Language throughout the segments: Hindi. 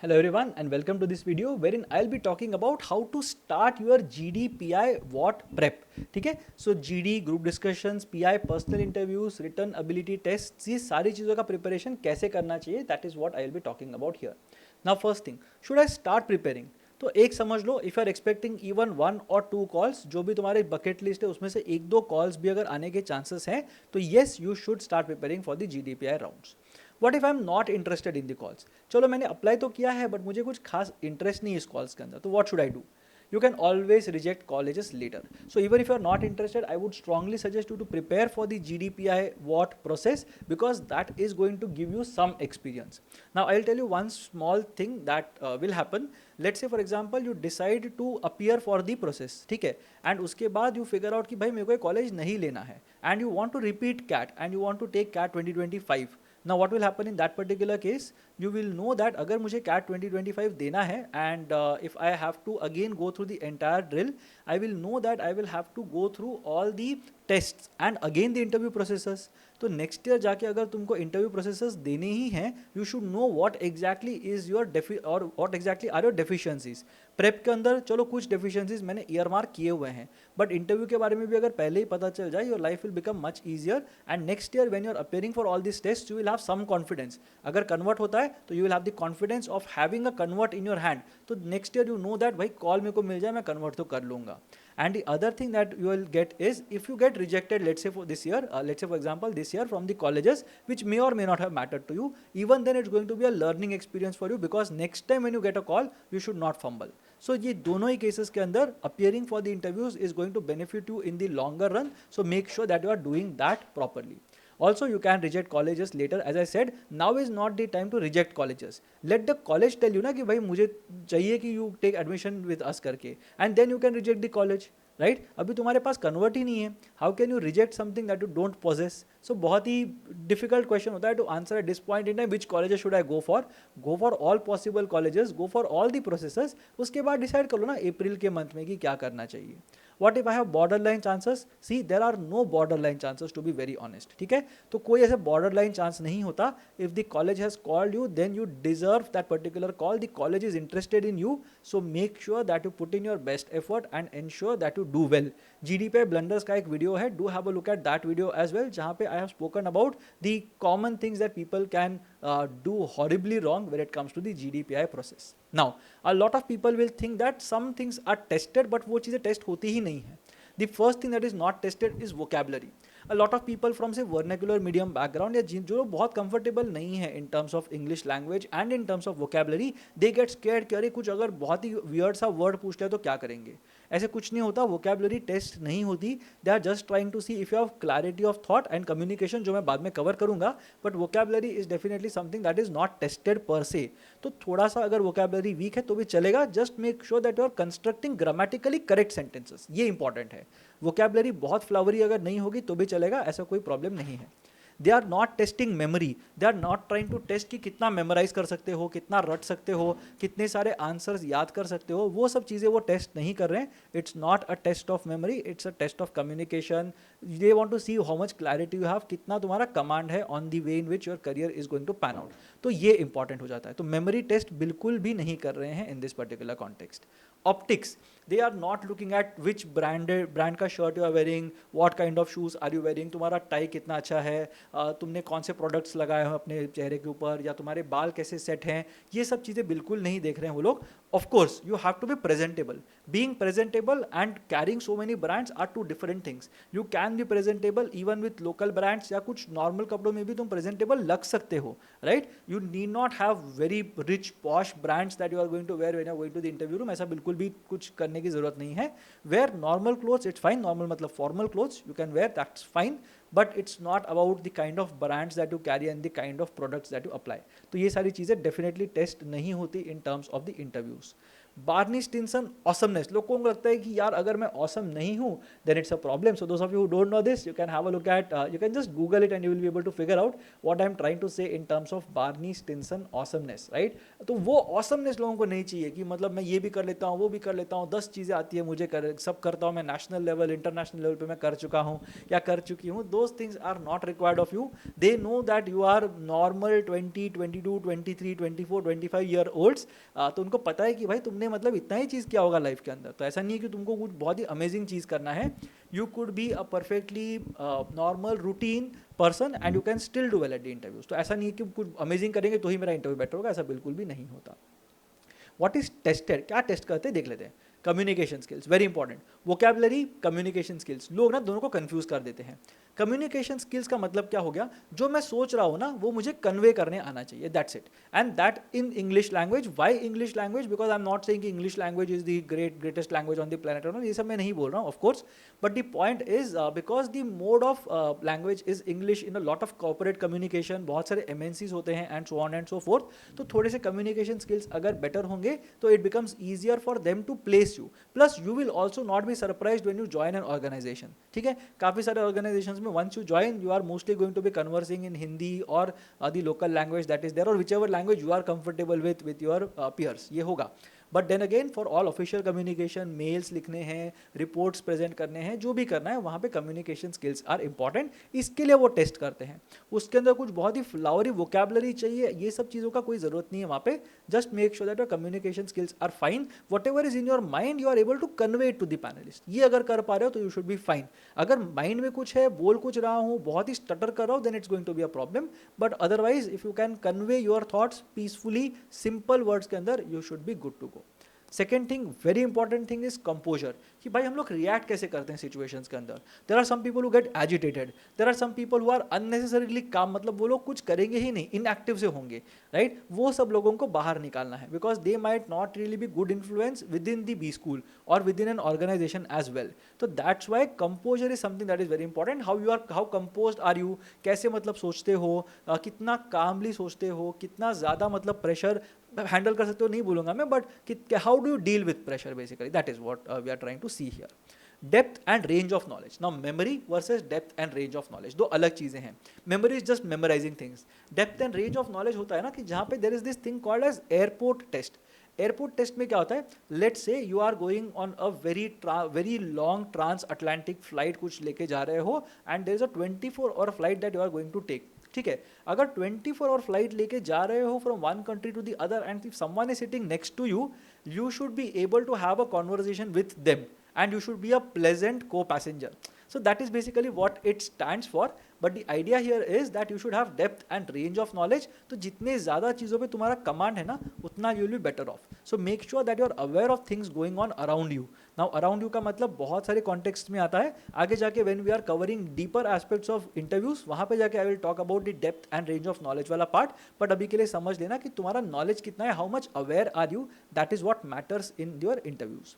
Hello everyone and welcome to this video wherein I'll be talking about how to start your GDPI WOT prep. ठीक है, so GD group discussions, PI personal interviews, written ability test, ये सारी चीज़ों का प्रिपरेशन कैसे करना चाहिए, that is what I will be talking about here. Now first thing, should I start preparing? तो एक समझ लो, if you are expecting even 1 or 2 calls, जो भी तुम्हारे बकेट लिस्ट है उसमें से 1-2 कॉल्स भी अगर आने के चांसेस हैं, तो yes you should start preparing for the GDPI rounds. What if I am not interested in the calls? चलो मैंने अप्लाई तो किया है बट मुझे कुछ खास इंटरेस्ट नहीं है इस कॉल्स के अंदर, तो what should I do? You can always reject colleges later. So even if you are not interested, I would strongly suggest you to prepare for the GDPI WOT process, because that is going to give you some experience. Now I'll tell you one small thing that will happen. Let's say for example you decide to appear for the process, ठीक है, and उसके बाद you figure out कि भाई मेरे को कॉलेज नहीं लेना है, and you want to repeat CAT and you want to take CAT 2025. Now what will happen in that particular case? You will know that अगर मुझे CAT 2025 देना है and if I have to again go through the entire drill, I will know that I will have to go through all the tests and again the interview processes. तो नेक्स्ट ईयर जाके अगर तुमको इंटरव्यू प्रोसेसेस देने ही हैं, you should know what exactly is your और what exactly are your deficiencies. Prep के अंदर चलो कुछ डेफिशिएंसीज मैंने ईयर मार्क किए हुए हैं, बट इंटरव्यू के बारे में भी अगर पहले ही पता चल जाए, your life will become much easier and next year when you are appearing for all this test you will have some confidence. अगर कन्वर्ट होता है तो you will have the confidence of having a convert in your hand. तो next year you know that भाई कॉल मेरे को मिल जाए, मैं कन्वर्ट तो कर लूंगा. And the other thing that you will get is, if you get rejected, let's say for this year, let's say for example this year from the colleges which may or may not have mattered to you, even then it's going to be a learning experience for you, because next time when you get a call you should not fumble. So ये दोनों ही cases के अंदर appearing for the interviews is going to benefit you in the longer run, so make sure that you are doing that properly. Also you can reject colleges later. As I said, now is not the time to reject colleges. Let the college tell you ना कि भाई मुझे चाहिए कि you take admission with us करके, and then you can reject the college, right right? अभी तुम्हारे पास कन्वर्ट ही नहीं है, how can you reject something that you don't possess? So बहुत ही डिफिकल्ट क्वेश्चन होता है to answer at this point in time. Which colleges should I go for? Go for all possible colleges, go for all the processes. उसके बाद डिसाइड कर लो ना अप्रैल के मंथ में कि क्या करना चाहिए. What if I have border line chances? See there are no border line chances, to be very honest. ठीक है, तो कोई ऐसे बॉर्डर लाइन चांस नहीं होता. If the college has called you then you deserve that particular call. The college is interested in you, so make sure that you put in your best effort and ensure that you do well. GDPI blunders का एक वीडियो है, do have a look at that video as well, जहाँ पे I have spoken about the common things that people can do horribly wrong when it comes to the GDPI process. Now, a lot of people will think that some things are tested, but वो चीज़ें टेस्ट होती ही नहीं है. The first thing that is not tested is vocabulary. A lot of people from say vernacular medium background या जो बहुत comfortable नहीं है in terms of English language and in terms of vocabulary, they get scared कि अरे कुछ अगर बहुत ही weird सा word पूछ लिया तो क्या करेंगे. ऐसे कुछ नहीं होता, vocabulary टेस्ट नहीं होती. They are just trying to see if you have clarity of thought and communication, जो मैं बाद में cover करूँगा, but vocabulary is definitely something that is not tested per se. तो थोड़ा सा अगर vocabulary weak है तो भी चलेगा, just make sure that you are constructing grammatically correct sentences. ये important है. vocabulary बहुत फ्लावरी अगर नहीं होगी तो भी चलेगा, ऐसा कोई प्रॉब्लम नहीं है. They are not testing memory, they are not trying to test कि कितना मेमोराइज कर सकते हो, कितना रट सकते हो, कितने सारे आंसर्स याद कर सकते हो. वो सब चीज़ें वो टेस्ट नहीं कर रहे हैं. It's not a test of memory, it's a test of communication. They want to see how much clarity you have, कितना तुम्हारा कमांड है on the way in which your career is going to pan out. तो ये इंपॉर्टेंट हो जाता है. तो मेमोरी टेस्ट बिल्कुल भी नहीं कर रहे हैं in this particular context. Optics, they are not looking at which brand का shirt you are wearing, what kind of shoes are you wearing, तुम्हारा टाई कितना अच्छा है, तुमने कौन से प्रोडक्ट्स लगाए हो अपने चेहरे के ऊपर, या तुम्हारे बाल कैसे सेट हैं. ये सब चीज़ें बिल्कुल नहीं देख रहे हैं वो लोग. Of course you have to be presentable. Being presentable and carrying so many brands are two different things. You can be presentable even with local brands, या कुछ नॉर्मल कपड़ों में भी तुम प्रेजेंटेबल लग सकते हो, right. You need not have very rich posh brands that you are going to wear when you are going to the interview room. ऐसा बिल्कुल भी कुछ करने की जरूरत नहीं है. Wear normal clothes, it's fine. Normal मतलब formal clothes you can wear, that's fine, but it's not about the kind of brands that you carry and the kind of products that you apply. तो ये सारी चीज़ें डेफिनेटली टेस्ट नहीं होती in terms of the interviews. Barney Stinson awesomeness, लोगों को लगता है कि यार अगर मैं ऑसम नहीं हूँ then it's a problem. So those of you who don't know this, you can have a look at, you can just google it and you will be able to figure out what I am trying to say in terms of Barney Stinson awesomeness, right. तो वो ऑसमनेस लोगों को नहीं चाहिए कि मतलब मैं ये भी कर लेता हूँ, वो भी कर लेता हूँ, 10 चीज़ें आती है मुझे, सब करता हूँ मैं, नेशनल लेवल इंटरनेशनल लेवल पे मैं कर चुका हूँ या कर चुकी हूँ. Those things are not required of you. They know that you are normal 20, 22, 23, 24, 25 year olds. तो उनको पता है कि भाई तुमने मतलब इतना ही चीज़ किया होगा लाइफ के अंदर. तो ऐसा नहीं है कि तुमको कुछ बहुत ही अमेजिंग चीज़ करना है. You could be a perfectly normal routine person and you can still do well at the interviews. तो ऐसा नहीं है कि कुछ अमेजिंग करेंगे तो ही मेरा इंटरव्यू बेटर होगा, ऐसा बिल्कुल भी नहीं होता. व्हाट इज टेस्टेड, क्या टेस्ट करते हैं देख लेते हैं. Communication skills very important. Vocabulary, communication skills, लोग ना दोनों को कंफ्यूज कर देते हैं. कम्युनिकेशन स्किल्स का मतलब क्या हो गया, जो मैं सोच रहा हूँ ना वो मुझे कन्वे करने आना चाहिए, that's it. And that in English language. Why English language? Because I am not saying कि English language is the greatest language on the planet, ये सब मैं नहीं बोल रहा हूँ of course. But the point is because the mode of language is English in a lot of corporate communication, बहुत सारे एमएनसीज होते हैं and so on and so forth. तो थोड़े से कम्युनिकेशन स्किल्स अगर बेटर होंगे तो it becomes easier for them to place you. Plus you will also not be surprised when you join an organization. ठीक है, काफी सारे ऑर्गेनाइजेशंस में once you join you are mostly going to be conversing in Hindi or the local language that is there, or whichever language you are comfortable with your peers. ये होगा. But then again for all official communication, mails लिखने हैं, रिपोर्ट्स प्रेजेंट करने हैं, जो भी करना है वहाँ पे कम्युनिकेशन स्किल्स आर इंपॉर्टेंट. इसके लिए वो टेस्ट करते हैं. उसके अंदर कुछ बहुत ही फ्लावरी वोकैबुलरी चाहिए, ये सब चीज़ों का कोई ज़रूरत नहीं है वहाँ पे. Just make sure that your communication skills are fine. Whatever is in your mind you are able to convey it to the panelist. ये अगर कर पा रहे हो तो यू शुड बी फाइन. अगर माइंड में कुछ है, बोल कुछ रहा हूँ, बहुत ही स्टटर कर रहा हूँ, then it's going to be a problem. But otherwise if you can convey your thoughts peacefully simple words के अंदर, you should be good to go. Second thing, very important thing is composure, कि भाई हम लोग रिएक्ट कैसे करते हैं सिचुएशंस के अंदर. There are some people who get agitated, there are some people who are unnecessarily calm, मतलब वो लोग कुछ करेंगे ही नहीं, इनएक्टिव से होंगे, राइट. वो सब लोगों को बाहर निकालना है, because they might not really be good influence with in the B school और with in an organisation as well. तो that's why composer is something that is very important. How composed are you, कैसे मतलब सोचते हो, कितना कामली सोचते हो, कितना ज़्यादा मतलब प्रेशर हैंडल कर सकते हो नहीं बोलूंगा मैं, but how do you deal with pressure, basically that is what we are trying to see here. Depth and range of knowledge. Now memory versus depth and range of knowledge, दो अलग चीजें हैं. Memory is just memorizing things. Depth and range of knowledge होता है ना कि जहां पे there is this thing called as airport test. Airport test में क्या होता है, let's say you are going on a very long trans Atlantic flight कुछ लेके जा रहे हो, and there is a 24 hour flight that you are going to take. ठीक है, अगर 24 आवर फ्लाइट लेके जा रहे हो from one country to the other and if someone is sitting next to you, you should be able to have a conversation with them and you should be a pleasant co-passenger. So that is basically what it stands for. But the idea here is that you should have depth and range of knowledge. तो जितने ज़्यादा चीज़ों पे तुम्हारा कमांड है ना, उतना you will be better off. So make sure that you are aware of things going on around you. Now around you का मतलब बहुत सारे context में आता है. आगे जाके when we are covering deeper aspects of interviews, वहाँ पे जाके I will talk about the depth and range of knowledge वाला part. But अभी के लिए समझ लेना कि तुम्हारा knowledge कितना है, how much aware are you, that is what matters in your interviews.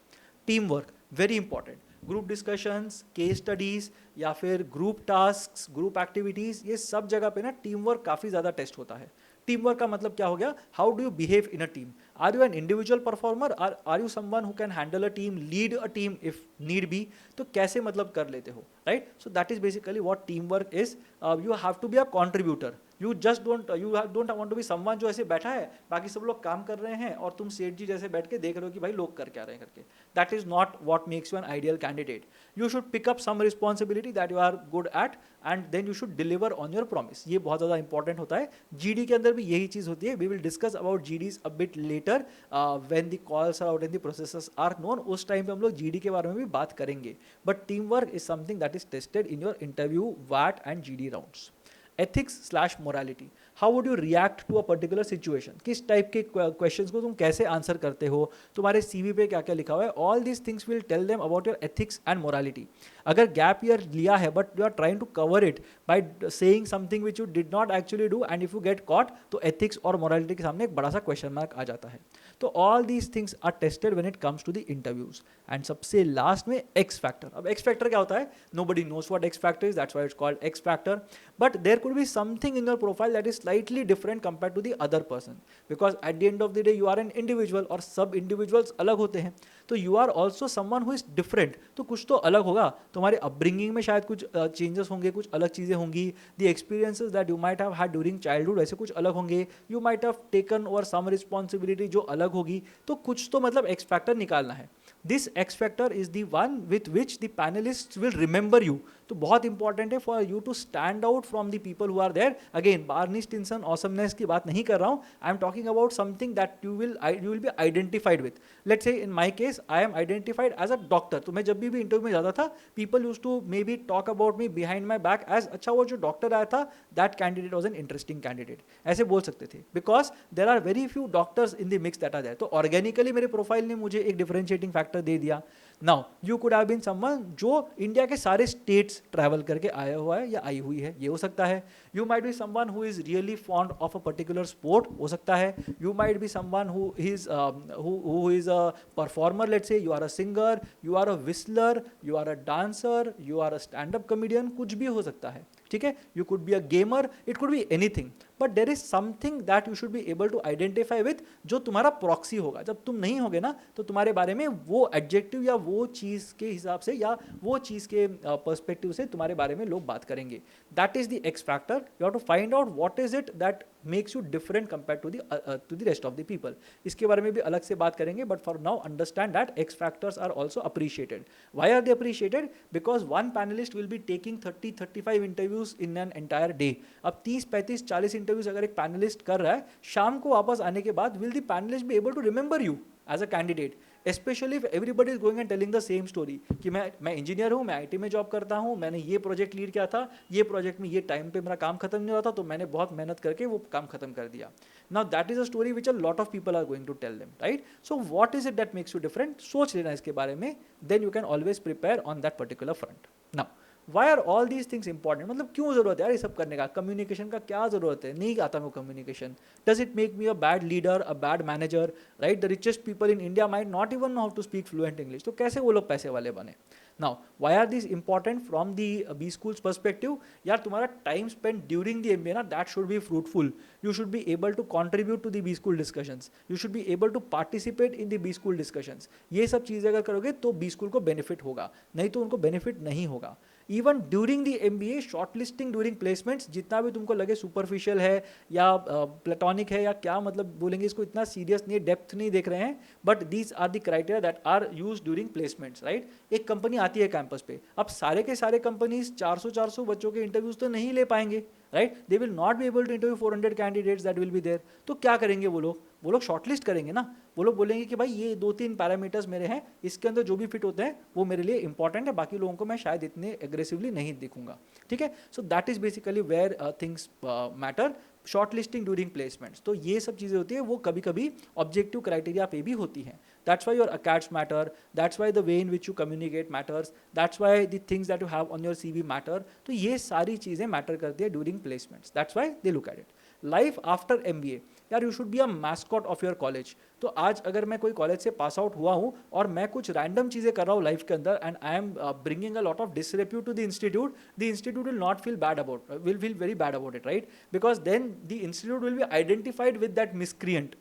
Teamwork, very important. Group discussions, case studies या फिर ग्रुप टास्क्स, ग्रुप एक्टिविटीज, ये सब जगह पे ना टीम वर्क काफ़ी ज़्यादा टेस्ट होता है. टीम वर्क का मतलब क्या हो गया, how do you behave in a team. Are you an individual performer, are you someone who can handle a team, lead a team if need be. तो कैसे मतलब कर लेते हो, right. So that is basically what team work is. You have to be a contributor. You don't want to be someone जो ऐसे बैठा है, बाकी सब लोग काम कर रहे हैं और तुम सेठ जी जैसे बैठ के देख रहे हो कि भाई लोग कर क्या रहे हैं करके. That is not what makes you an ideal candidate. You should pick up some responsibility that you are good at and then you should deliver on your promise. ये बहुत ज़्यादा इंपॉर्टेंट होता है. जीडी के अंदर भी यही चीज़ होती है. We will discuss about GDs a bit later when the calls are out and the processes are known. उस टाइम पे हम लोग जीडी के बारे में भी बात करेंगे. But team work is something that is tested in your interview, वैट and GD rounds. ethics/morality, how would you react to a particular situation, किस टाइप के क्वेश्चंस को तुम कैसे आंसर करते हो, तुम्हारे सीवी पे क्या क्या लिखा हुआ है. All these things will tell them about your ethics and morality. अगर गैप ईयर लिया है but you are trying to cover it by saying something which you did not actually do and if you get caught, तो एथिक्स और मोरालिटी के सामने एक बड़ा सा क्वेश्चन मार्क आ जाता है. तो all these things are tested when it comes to the interviews. And सबसे लास्ट में एक्स फैक्टर. अब एक्स फैक्टर क्या होता है, nobody knows what X factor is, that's why it's called X factor. But there could be something in your profile that is slightly different compared to the other person, because at the end of the day you are an individual और सब individuals अलग होते हैं, तो you are also someone who is different, तो कुछ तो अलग होगा, तुम्हारे अपब्रिंगिंग में शायद कुछ चेंजेस होंगे, कुछ अलग चीज़ें होंगी, the experiences that you might have had during childhood ऐसे कुछ अलग होंगे, you might have taken over some responsibility जो अलग होगी, तो कुछ तो मतलब X factor निकालना है. This X factor is the one with which the panelists will remember you. तो बहुत इंपॉर्टेंट है for you to stand out from the people who are there. Again Barney Stinson awesomeness की बात नहीं कर रहा हूँ, I am talking about something that you will be identified with. Let's say in my case I am identified as a doctor, तो मैं जब भी इंटरव्यू में जाता था people use to maybe talk about me behind my back as अच्छा वो जो डॉक्टर आया था that candidate was an interesting candidate, ऐसे बोल सकते थे, because there are very few doctors in the mix that are there. तो ऑर्गेनिकली मेरे प्रोफाइल ने मुझे एक डिफरेंशिएटिंग फैक्टर दे दिया. Now you could have been someone जो इंडिया के सारे स्टेट्स ट्रैवल करके आया हुआ है या आई हुई है, ये हो सकता है. You might be someone who is really fond of a particular sport, हो सकता है. You might be someone who is a performer, let's say you are a singer, you are a whistler, you are a dancer, you are a stand up comedian, कुछ भी हो सकता है, ठीक है. You could be a gamer, it could be anything, but there is something that you should be able to identify with, जो तुम्हारा प्रॉक्सी होगा. जब तुम नहीं होगे ना तो तुम्हारे बारे में वो एडजेक्टिव या वो चीज़ के हिसाब से या वो चीज़ के पर्सपेक्टिव से तुम्हारे बारे में लोग बात करेंगे. That is the X factor. You have to find out what is it that makes you different compare to the rest of the people. इसके बारे में भी अलग से बात करेंगे, but for now understand that X factors are also appreciated. Why are they appreciated? Because one panelist will be taking 30-35 interviews in an entire day. अब 30-35-40 इंटरव्यूज अगर एक पैनलिस्ट कर रहा है, शाम को वापस आने के बाद will the panelist be able to remember you as a candidate, specially if everybody is going and telling the same story कि मैं इंजीनियर हूँ, मैं आईटी में जॉब करता हूँ, मैंने ये प्रोजेक्ट लीड किया था, ये प्रोजेक्ट में ये टाइम पे मेरा काम खत्म नहीं हुआ था, तो मैंने बहुत मेहनत करके वो काम खत्म कर दिया. Now that is a story which a lot of people are going to tell them, right? So what is it that makes you different? सोच लेना इसके बारे में, then you can always prepare on that particular front. Now why are all these things important? मतलब क्यों जरूरत है यार ये सब करने का? कम्युनिकेशन का क्या जरूरत है? नहीं आता मैं communication. Does it make me a bad leader, a bad manager, right? The richest people in India might not even know how to speak fluent English, तो कैसे वो लोग पैसे वाले बने? Now why are this important from the B schools perspective? यार तुम्हारा time spend during the MBA ना, that should be fruitful. You should be able to contribute to the B school discussions, you should be able to participate in the B school discussions. ये सब चीज़ें अगर करोगे तो बी स्कूल को बेनिफिट होगा, नहीं तो उनको बेनिफिट नहीं होगा. Even during the MBA short listing during placements, जितना भी तुमको लगे सुपरफिशियल है या प्लेटोनिक है या क्या मतलब बोलेंगे इसको, इतना सीरियस नहीं, डेप्थ नहीं देख रहे हैं, but these are the criteria that are use during placements, right? एक कंपनी आती है कैंपस पे, अब सारे के सारे कंपनीज 400 बच्चों के इंटरव्यूज तो नहीं ले पाएंगे, right? They will not be able to interview 400 candidates that will be there. तो क्या करेंगे वो लोग शॉर्टलिस्ट करेंगे ना. वो लोग बोलेंगे कि भाई ये 2-3 पैरामीटर्स मेरे हैं, इसके अंदर जो भी फिट होते हैं वो मेरे लिए इंपॉर्टेंट है, बाकी लोगों को मैं शायद इतने एग्रेसिवली नहीं देखूंगा, ठीक है? So that is basically where things matter. Short listing during placements, तो ये सब चीज़ें होती है, वो कभी कभी ऑब्जेक्टिव क्राइटेरिया पे भी होती हैं. That's why your acads matter, that's why the way in which you communicate matters, that's why the things that you have on your CV matter. तो ये सारी चीज़ें मैटर करती है during placements. That's why they look at it. Life after MBA, यार you should be a mascot of your college. तो आज अगर मैं कोई कॉलेज से पास आउट हुआ हूँ और मैं कुछ रैंडम चीज़ें कर रहा हूँ लाइफ के अंदर and I am bringing a lot of disrepute to the institute will not feel bad about, will feel very bad about it, right? Because then the institute will be identified with that miscreant.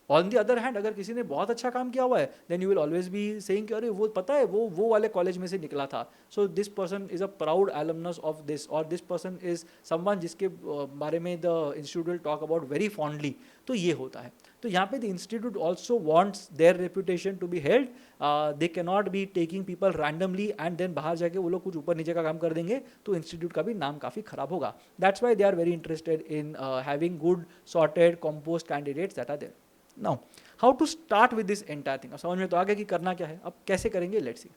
On the other hand अगर किसी ने बहुत अच्छा काम किया हुआ है, then you will always be saying कि अरे वो पता है वो वाले कॉलेज में से निकला था, so this person is a proud alumnus of this, और दिस पर्सन इज समवन जिसके बारे में the institute will talk about very fondly. तो ये होता है. तो यहाँ पे the institute also wants their reputation to be held. They can not be taking people randomly and then बाहर जाके वो लोग कुछ ऊपर नीचे का काम कर देंगे, तो इंस्टीट्यूट का भी नाम काफ़ी खराब होगा. That's why they are very interested in having good sorted composed candidates that are there. Now how to start with this entire thing? अब समझ में तो आ गया कि करना क्या है. अब कैसे करेंगे, let's see.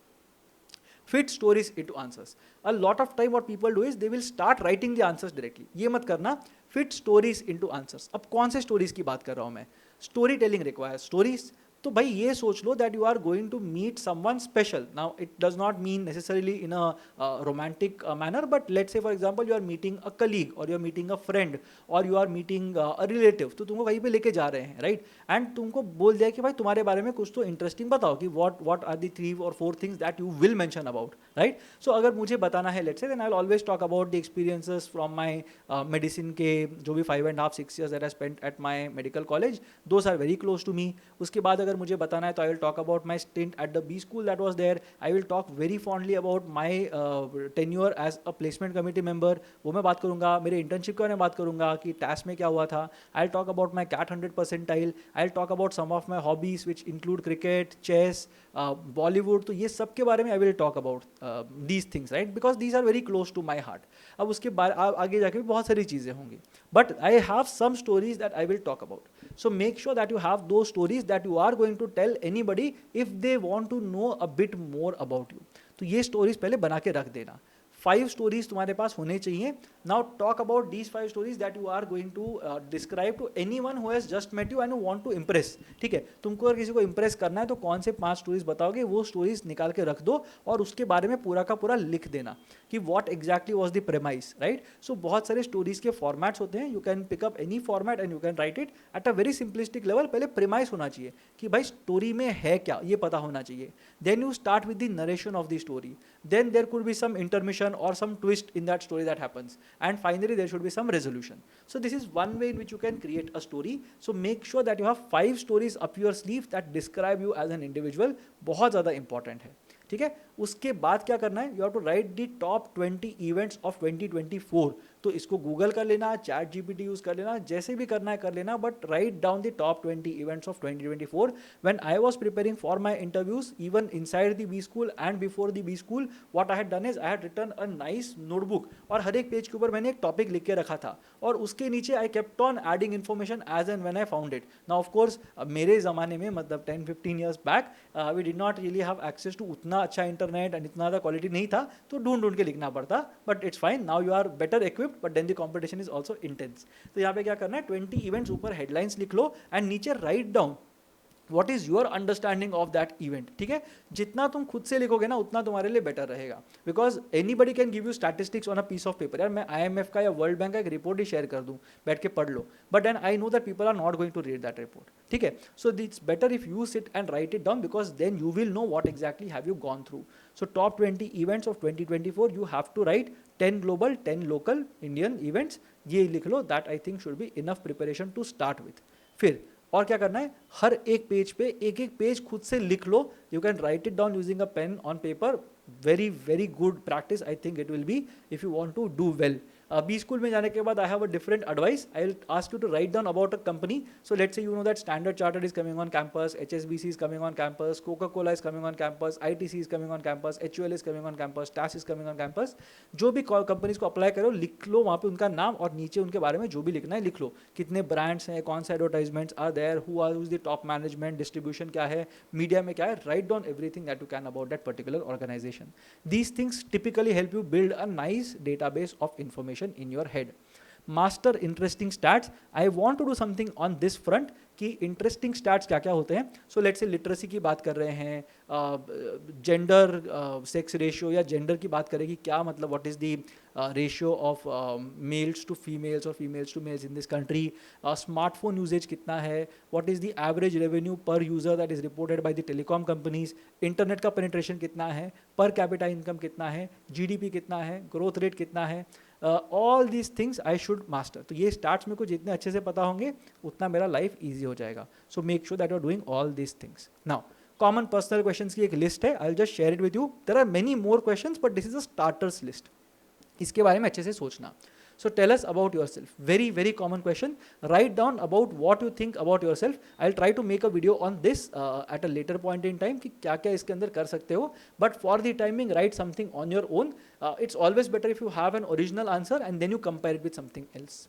Fit stories into answers. A lot of time what people do is they will start writing the answers directly. ये मत करना. Fit stories into answers. अब कौन से स्टोरीज की बात कर रहा हूँ मैं? स्टोरी टेलिंग रिक्वायर्स स्टोरीज, तो भाई ये सोच लो that you are going to meet someone special. Now it does not mean necessarily in a romantic manner, but let's say for example you are meeting a colleague और you are meeting a friend और you are meeting a relative, तो तुमको वहीं पे लेके जा रहे हैं, राइट? एंड तुमको बोल दिया कि भाई तुम्हारे बारे में कुछ तो इंटरेस्टिंग बताओ कि what are the 3 or 4 things that you will mention about, right? So अगर मुझे बताना है let's say, then I will always talk about the experiences from my medicine के जो भी 5.5-6 years that I spent at my medical college, those are very close to me. उसके बाद अगर मुझे बताना है तो I will talk about my stint at the B school that was there. I will talk very fondly about my tenure as a placement committee member, वो मैं बात करूंगा. मेरे इंटर्नशिप के बारे में बात करूंगा कि टैस में क्या हुआ था. I will talk about my CAT 100 percentile. I will talk about some of my hobbies which include cricket, chess, Bollywood. तो ये सब के बारे में I will talk about these things, right? Because these are very close to my heart. अब उसके बाद आगे जाके भी बहुत सारी चीज़ें होंगी, but I have some stories that I will talk about. So make sure that you have those stories that you are going to tell anybody if they want to know a bit more about you. तो ये stories पहले बना के रख देना. 5 stories तुम्हारे पास होने चाहिए. Now talk about these 5 stories that you are going to describe to anyone who has just met you and who want to impress. ठीक है, तुमको अगर किसी को impress करना है तो कौन से 5 stories बताओगे, वो stories निकाल के रख दो और उसके बारे में पूरा का पूरा लिख देना कि what exactly was the premise, right? So बहुत सारे stories के formats होते हैं. You can pick up any format and you can write it at a very simplistic level. पहले premise होना चाहिए कि भाई story में है क्या, ये पता होना चाहिए. Then you start with the narration of the story. Then there could be some intermission or some twist in that story that happens, and finally there should be some resolution. So this is one way in which you can create a story. So make sure that you have 5 stories up your sleeve that describe you as an individual. बहुत ज़्यादा important है, ठीक है? उसके बाद क्या करना है, you have to write the top 20 events of 2024. तो इसको गूगल कर लेना, चैट जीपीटी यूज कर लेना, जैसे भी करना है कर लेना, but write down the top 20 events of 2024. When I was preparing for my interviews even inside the B school and before the B school, what I had done is I had written a nice notebook और हर एक पेज के ऊपर मैंने एक टॉपिक लिख के रखा था और उसके नीचे I kept on adding information as and when I found it. Now of course मेरे ज़माने में मतलब 10-15 years back we did not really have access to उतना अच्छा इंटरनेट एंड इतना ज़्यादा क्वालिटी नहीं था, तो ढूंढ के लिखना पड़ता. But it's fine, now you are better equipped, but then the competition is also intense. तो यहाँ पे क्या करना है, 20 इवेंट्स ऊपर हेडलाइंस लिख लो एंड नीचे write down what is your understanding of that event. ठीक है, जितना तुम खुद से लिखोगे ना उतना तुम्हारे लिए बेटर रहेगा. Because anybody can give you statistics on a piece of paper. यार मैं IMF का या वर्ल्ड बैंक का एक रिपोर्ट ही शेयर कर दूं, बैठ के पढ़ लो, but then I know that people are not going to read that report. ठीक है, so it's better if you sit and write it down because then you will know what exactly have you gone through. So top 20 events of 2024 you have to write 10 global 10 local Indian events. ये लिख लो, that I think should be enough preparation to start with. फिर और क्या करना है, हर एक पेज पे एक एक पेज खुद से लिख लो. You can write it down using a pen on paper. Very good practice I think it will be if you want to do well. B school में जाने के बाद I have a different advice. I will ask you to write down about a company. So let's say you know that Standard Chartered is coming on campus, HSBC is coming on campus, Coca-Cola is coming on campus, ITC is coming on campus, HUL is coming on campus, TAS is coming on campus. जो भी कंपनीज को अप्लाई करो लिख लो वहाँ पे उनका नाम और नीचे उनके बारे में जो भी लिखना है लिख लो. कितने ब्रांड्स हैं, कौन से advertisements are there, who is the top management, distribution क्या है, मीडिया में क्या है. Write down everything that you can about that particular organisation. These things typically help you build a nice database of information in your head. Master interesting stats. I want to do something on this front कि इंटरेस्टिंग स्टैट्स क्या क्या होते हैं. सो लेट्स से लिटरेसी की बात कर रहे हैं, जेंडर सेक्स रेशियो या जेंडर की बात करें कि क्या मतलब what is the ratio of males to females और females to males in this country. Smartphone usage कितना है, what is the average revenue per user that is reported by the telecom companies. Internet का पेनिट्रेशन कितना है, पर कैपिटा इनकम कितना है, GDP कितना है, ग्रोथ रेट कितना है. All these things I should master. तो ये स्टार्ट्स में को जितने अच्छे से पता होंगे उतना मेरा लाइफ ईजी हो जाएगा. So make sure that you are doing all these things. Now common personal questions की एक लिस्ट है, I will just share it with you. There are many more questions but this is a starters list. इसके बारे में अच्छे से सोचना. So tell us about yourself. Very common question. Write down about what you think about yourself. I'll try to make a video on this at a later point in time कि क्या क्या इसके अंदर कर सकते हो. But for the timing, write something on your own. It's always better if you have an original answer and then you compare it with something else.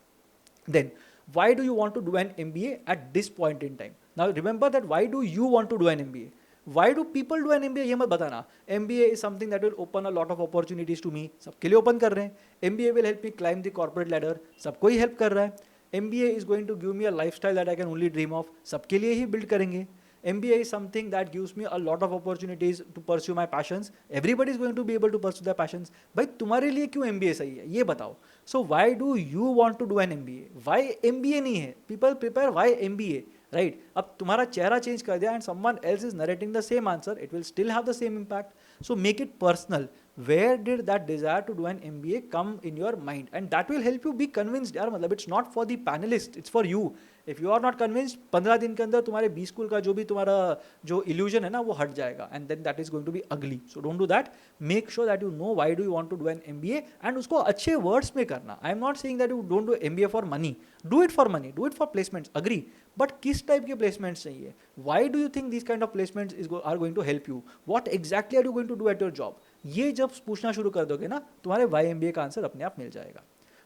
Then, why do you want to do an MBA at this point in time? Now remember that why do you want to do an MBA? Why do people do an MBA? ये मत बताना. MBA is something that will open a lot of opportunities to me. सबके लिए open कर रहे हैं. MBA will help me climb the corporate ladder. सबको ही help कर रहा है. MBA is going to give me a lifestyle that I can only dream of. सबके लिए ही build करेंगे. MBA is something that gives me a lot of opportunities to pursue my passions. Everybody is going to be able to pursue their passions. भाई तुम्हारे लिए क्यों MBA सही है ये बताओ. So why do you want to do an MBA? Why MBA नहीं है? People prepare why MBA, right? अब तुम्हारा चेहरा चेंज कर दिया and someone else is narrating the same answer, it will still have the same impact. So make it personal. Where did that desire to do an MBA come in your mind? And that will help you be convinced. यार मतलब it's not for the panelists, it's for you. If you are not convinced, 15 दिन के अंदर तुम्हारे B school का जो भी तुम्हारा जो illusion है ना वो हट जाएगा, and then that is going to be ugly. So don't do that. Make sure that you know why do you want to do an MBA and उसको अच्छे words में करना. I am not saying that you don't do MBA for money. Do it for money. Do it for placements. Agree. But किस टाइप के placements चाहिए? Why do you think these kind of placements are going to help you? What exactly are you going to do at your job? ये जब पूछना शुरू कर दोगे ना तुम्हारे वाई MBA का आंसर अपने आप मिल जाएगा.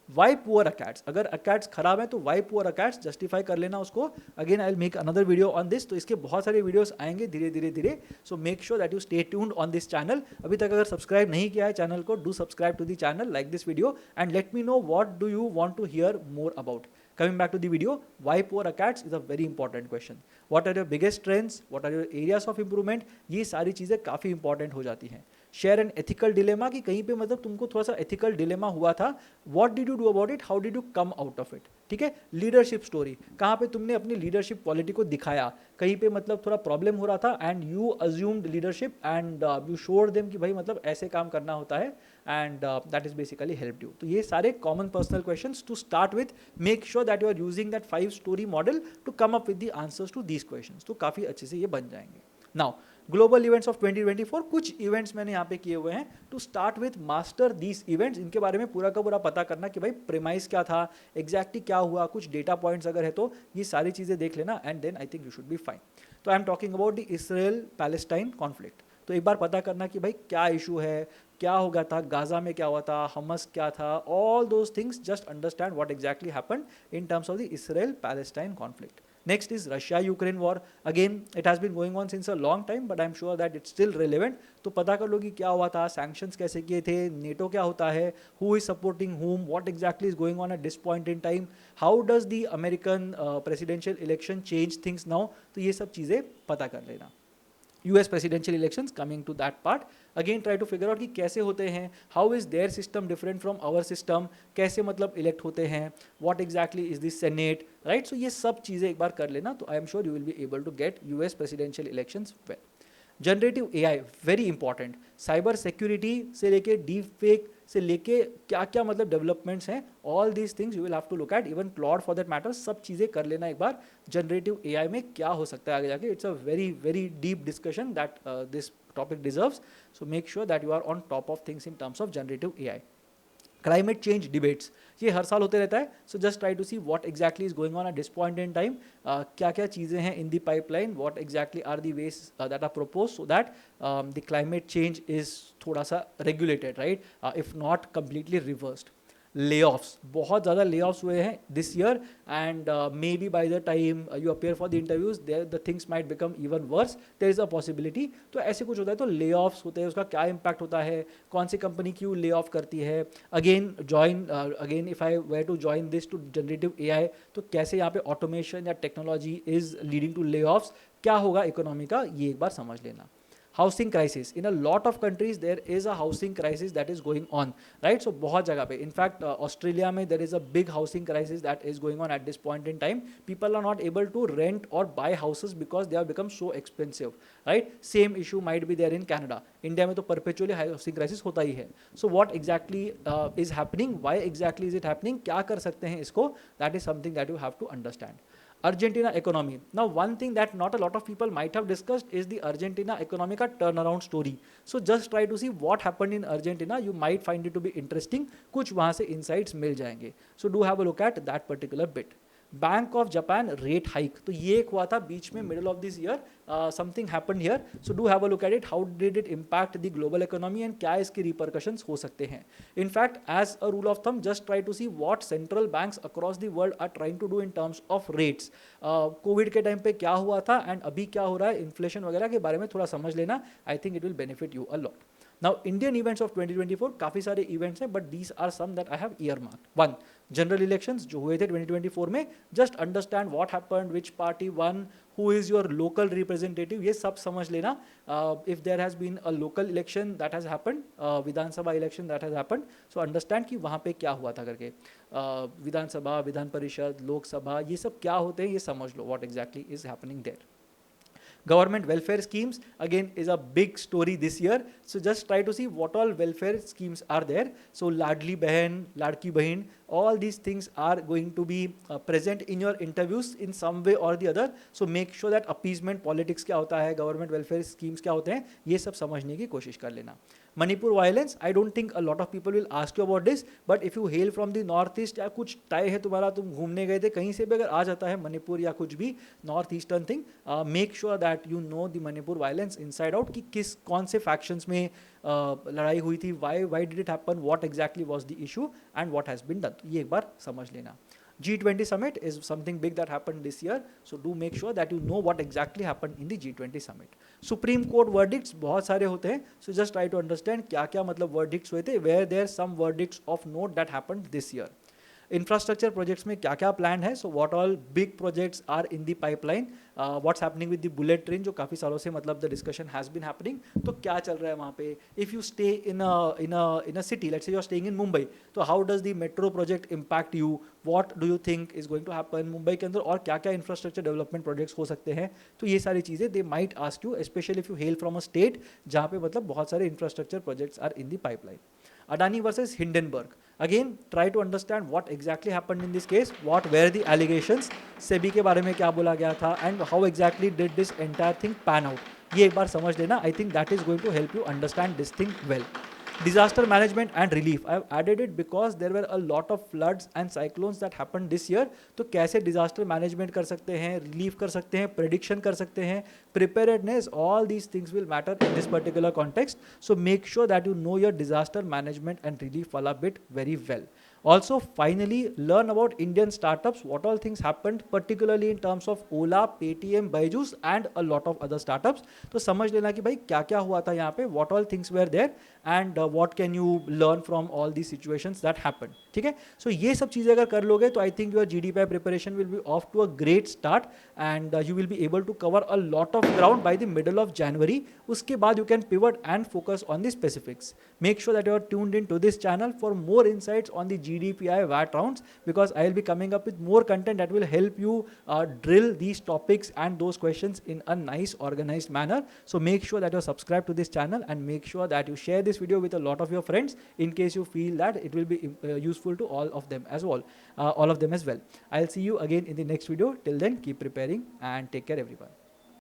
वाई पुअर अकैट्स, अगर अकैट्स खराब है तो वाई पुअर अकैट्स जस्टिफाई कर लेना उसको. Again I will make another video on this. तो इसके बहुत सारे वीडियोस आएंगे धीरे धीरे धीरे. So make sure that you stay tuned on this channel. अभी तक अगर सब्सक्राइब नहीं किया है चैनल को, do subscribe to the channel, like this video and let me know what do you want to hear more about. Coming back to the video, why poor ACATS is a very important question. What are your biggest strengths? What are your areas of improvement? ये सारी चीज़ें काफ़ी important हो जाती हैं. Share an ethical dilemma कि कहीं पे मतलब तुमको थोड़ा सा ethical dilemma हुआ था. What did you do about it? How did you come out of it? ठीक है. लीडरशिप स्टोरी, कहाँ पे तुमने अपनी लीडरशिप क्वालिटी को दिखाया, कहीं पे मतलब थोड़ा प्रॉब्लम हो रहा था and you assumed leadership and you showed them कि भाई मतलब ऐसे काम करना होता है and that is basically helped you. तो ये सारे common personal questions to start with. Make sure that you are using that 5 story model to come up with the answers to these questions. तो काफ़ी अच्छे से ये बन जाएंगे. नाउ ग्लोबल इवेंट्स ऑफ 2024, कुछ इवेंट्स मैंने यहाँ पे किए हुए हैं to start with master these events. इनके बारे में पूरा का पूरा पता करना कि भाई प्रेमाइस क्या था, एग्जैक्टली क्या हुआ, कुछ डेटा पॉइंट्स अगर है तो ये सारी चीज़ें देख लेना and then I think you should be fine. तो I am talking about the Israel Palestine conflict. तो एक बार पता करना कि भाई क्या इशू है, क्या हो गया था, गाजा में क्या हुआ था, हमस क्या था, all those things. Just understand what exactly happened in terms of the Israel Palestine conflict. Next is Russia-Ukraine war. Again, it has been going on since a long time, but I'm sure that it's still relevant. तो पता कर लो कि क्या हुआ था, sanctions कैसे किए थे, NATO क्या होता है, who is supporting whom, what exactly is going on at this point in time, how does the American presidential election change things now. तो ये सब चीज़ें पता कर लेना. US presidential elections, coming to that part, again try to figure out कि कैसे होते हैं, how is their system different from our system, कैसे मतलब elect होते हैं, what exactly is the Senate, right? So ये सब चीज़ें एक बार कर लेना तो I am sure you will be able to get US presidential elections well. Generative AI very important. Cyber security से लेके डीप फेक से लेके क्या क्या मतलब डेवलपमेंट्स हैं, all these things you will have to look at. Even Claude for that matter, सब चीज़ें कर लेना एक बार. जनरेटिव AI में क्या हो सकता है आगे जाके. It's a very very deep discussion that this topic deserves. So make sure that you are on top of things in terms of generative AI. Climate change debates, ये हर साल होते रहता है. So just try to see what exactly is going on at this point in time. क्या क्या चीज़ें हैं in the pipeline, what exactly are the ways that are propose so that the climate change is थोड़ा सा regulated, right, if not completely reversed. layoffs, बहुत ज़्यादा layoffs हुए हैं this year and maybe by the time you appear for the interviews there the things might become even worse. there is a possibility. तो ऐसे कुछ होता है तो layoffs होते हैं, उसका क्या impact होता है, कौन सी कंपनी क्यों layoff करती है. again if I were to join this to generative AI तो कैसे यहाँ पे automation या technology is leading to layoffs, क्या होगा इकोनॉमी का, ये एक बार समझ लेना. Housing crisis, in a lot of countries there is a housing crisis that is going on, right. So बहुत जगह पे, इनफैक्ट ऑस्ट्रेलिया में there is a big housing crisis that is going on at this point in time. People are not able to rent और buy houses because they are become so expensive, right. Same issue might be there in Canada. India में तो परपेचुअली हाउसिंग क्राइसिस होता ही है. So what exactly is happening, why exactly is it happening, क्या कर सकते हैं इसको, that is something that you have to understand. Argentina economy. Now, one thing that not a lot of people might have discussed is the Argentina economic turnaround story. So just try to see what happened in Argentina. You might find it to be interesting. कुछ वहाँ से insights मिल जाएंगे. So do have a look at that particular bit. Bank of Japan rate hike, तो ये एक हुआ था बीच में middle of this year. Something happened here. So do have a look at it. How did it impact the global economy and क्या इसके रिपरकशंस हो सकते हैं. In fact as a rule of thumb just try to see what central banks across the world are trying to do in terms of rates. Covid के टाइम पे क्या हुआ था एंड अभी क्या हो रहा है, इन्फ्लेशन वगैरह के बारे में थोड़ा समझ लेना. I think it will benefit you a lot. Now, Indian events of 2024, काफ़ी सारे events हैं, but these are some that I have earmarked. One, general elections जो हुए थे 2024 में, just understand what happened, which party won, who is your local representative, ये सब समझ लेना. If there has been a local election that has happened, Vidhan Sabha election that has happened, so understand कि वहाँ पे क्या हुआ था करके. विधानसभा, विधान परिषद, लोकसभा, ये सब क्या होते हैं ये समझ लो, what exactly is happening there. Government welfare schemes again is a big story this year, so just try to see what all welfare schemes are there. So ladli behan, ladki bahin, all these things are going to be present in your interviews in some way or the other. So make sure that appeasement politics क्या होता है, government welfare schemes क्या होते हैं, ये सब समझने की कोशिश कर लेना. Manipur violence, I don't think a lot of people will ask you about this, but if you hail from the northeast या कुछ टाई है तुम्हारा, तुम घूमने गए थे कहीं से भी अगर आ जाता है मणिपुर या कुछ भी north eastern thing, make sure that you know the Manipur violence inside out कि किस कौन से फैक्शंस में लड़ाई हुई थी, why did it happen, what exactly was the issue and what has been done. ये एक बार समझ लेना. G20 summit is something big that happened this year, so do make sure that you know what exactly happened in the G20 summit. Supreme Court verdicts बहुत सारे होते हैं, so just try to understand क्या क्या मतलब verdicts हुए थे, where there are some verdicts of note that happened this year. Infrastructure projects में क्या क्या planned है, so what all big projects are in the pipeline, what's happening with the bullet train जो काफ़ी सालों से मतलब the discussion has been happening, तो क्या चल रहा है वहाँ पे. If you stay in a city, let's say you're staying in Mumbai, तो how does the metro project impact you, what do you think is going to happen Mumbai के अंदर, और क्या क्या infrastructure development projects हो सकते हैं. तो ये सारी चीज़ें they might ask you, especially if you hail from a state जहाँ पे मतलब बहुत सारे infrastructure projects are in the pipeline. Adani versus Hindenburg. Again, try to understand what exactly happened in this case, what were the allegations, SEBI के बारे में क्या बोला गया था, and how exactly did this entire thing pan out. ये एक बार समझ लेना. I think that is going to help you understand this thing well. Disaster management and relief. I have added it because there were a lot of floods and cyclones that happened this year. तो कैसे disaster management कर सकते हैं, relief कर सकते हैं, prediction कर सकते हैं, preparedness, all these things will matter in this particular context. So make sure that you know your disaster management and relief वाला bit very well. Also, finally, learn about Indian startups, what all things happened, particularly in terms of Ola, Paytm, Byju's and a lot of other startups. तो समझ लेना कि भाई क्या क्या हुआ था यहाँ पे, what all things were there and what can you learn from all these situations that happened. ठीक है, so ये सब चीज़ें अगर कर लोगे तो I think your GDPI preparation will be off to a great start and you will be able to cover a lot of ground by the middle of January. उसके बाद you can pivot and focus on the specifics. Make sure that you are tuned into this channel for more insights on the GDPI VAT rounds, because I will be coming up with more content that will help you drill these topics and those questions in a nice organized manner. So make sure that you are subscribed to this channel and make sure that you share this video with a lot of your friends in case you feel that it will be useful to all of them as well. I'll see you again in the next video. Till then, keep preparing and take care everyone.